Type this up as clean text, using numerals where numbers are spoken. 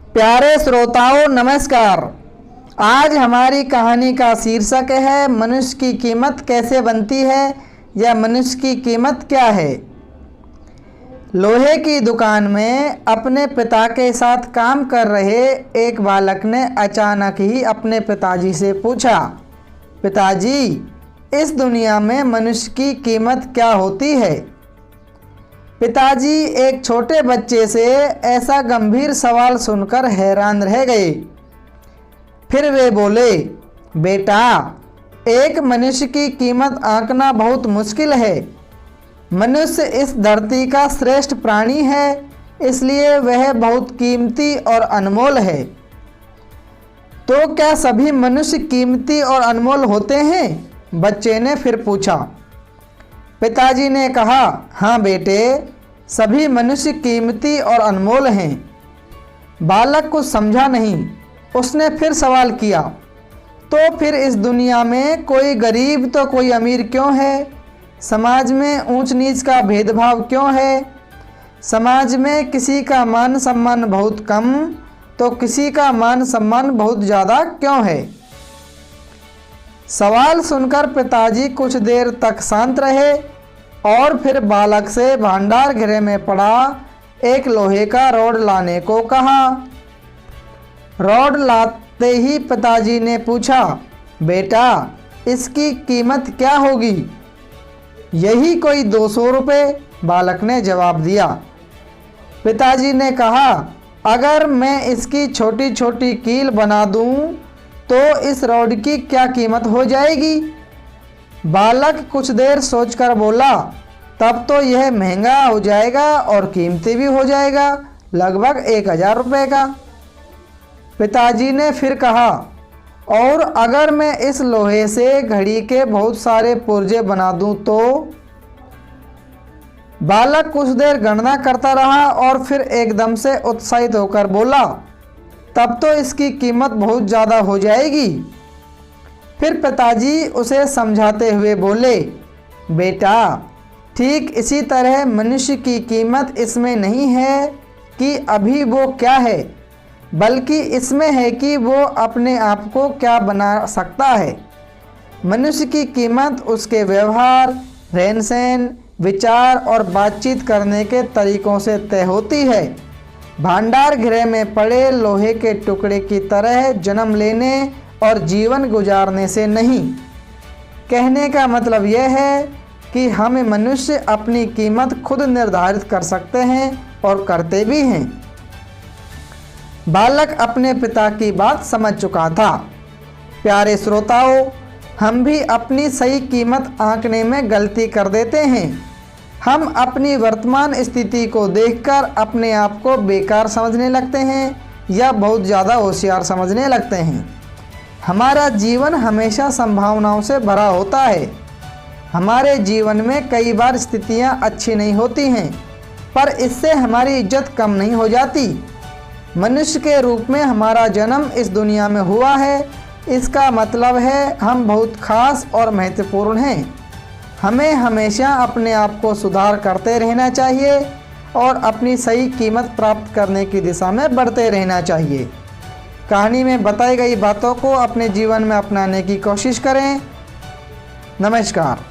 प्यारे श्रोताओं नमस्कार। आज हमारी कहानी का शीर्षक है मनुष्य की कीमत कैसे बनती है या मनुष्य की कीमत क्या है। लोहे की दुकान में अपने पिता के साथ काम कर रहे एक बालक ने अचानक ही अपने पिताजी से पूछा, पिताजी इस दुनिया में मनुष्य की कीमत क्या होती है। पिताजी एक छोटे बच्चे से ऐसा गंभीर सवाल सुनकर हैरान रह गए। फिर वे बोले, बेटा एक मनुष्य की कीमत आंकना बहुत मुश्किल है। मनुष्य इस धरती का श्रेष्ठ प्राणी है, इसलिए वह बहुत कीमती और अनमोल है। तो क्या सभी मनुष्य कीमती और अनमोल होते हैं? बच्चे ने फिर पूछा। पिताजी ने कहा, हाँ बेटे, सभी मनुष्य कीमती और अनमोल हैं। बालक कुछ समझा नहीं। उसने फिर सवाल किया, तो फिर इस दुनिया में कोई गरीब तो कोई अमीर क्यों है? समाज में ऊंच नीच का भेदभाव क्यों है? समाज में किसी का मान सम्मान बहुत कम तो किसी का मान सम्मान बहुत ज़्यादा क्यों है? सवाल सुनकर पिताजी कुछ देर तक शांत रहे और फिर बालक से भंडार गृह में पड़ा एक लोहे का रॉड लाने को कहा। रॉड लाते ही पिताजी ने पूछा, बेटा इसकी कीमत क्या होगी? यही कोई 200 रुपये, बालक ने जवाब दिया। पिताजी ने कहा, अगर मैं इसकी छोटी छोटी कील बना दूं तो इस रॉड की क्या कीमत हो जाएगी? बालक कुछ देर सोचकर बोला, तब तो यह महंगा हो जाएगा और कीमती भी हो जाएगा, लगभग 1000 रुपये का। पिताजी ने फिर कहा, और अगर मैं इस लोहे से घड़ी के बहुत सारे पुर्जे बना दूं तो? बालक कुछ देर गणना करता रहा और फिर एकदम से उत्साहित होकर बोला, तब तो इसकी कीमत बहुत ज़्यादा हो जाएगी। फिर पिताजी उसे समझाते हुए बोले, बेटा ठीक इसी तरह मनुष्य की कीमत इसमें नहीं है कि अभी वो क्या है, बल्कि इसमें है कि वो अपने आप को क्या बना सकता है। मनुष्य की कीमत उसके व्यवहार, रहन सहन, विचार और बातचीत करने के तरीकों से तय होती है। भंडार गृह में पड़े लोहे के टुकड़े की तरह जन्म लेने और जीवन गुजारने से नहीं। कहने का मतलब यह है कि हम मनुष्य अपनी कीमत खुद निर्धारित कर सकते हैं और करते भी हैं। बालक अपने पिता की बात समझ चुका था। प्यारे श्रोताओं, हम भी अपनी सही कीमत आंकने में गलती कर देते हैं। हम अपनी वर्तमान स्थिति को देखकर अपने आप को बेकार समझने लगते हैं या बहुत ज़्यादा होशियार समझने लगते हैं। हमारा जीवन हमेशा संभावनाओं से भरा होता है। हमारे जीवन में कई बार स्थितियां अच्छी नहीं होती हैं, पर इससे हमारी इज्जत कम नहीं हो जाती। मनुष्य के रूप में हमारा जन्म इस दुनिया में हुआ है, इसका मतलब है हम बहुत खास और महत्वपूर्ण हैं। हमें हमेशा अपने आप को सुधार करते रहना चाहिए और अपनी सही कीमत प्राप्त करने की दिशा में बढ़ते रहना चाहिए। कहानी में बताई गई बातों को अपने जीवन में अपनाने की कोशिश करें। नमस्कार।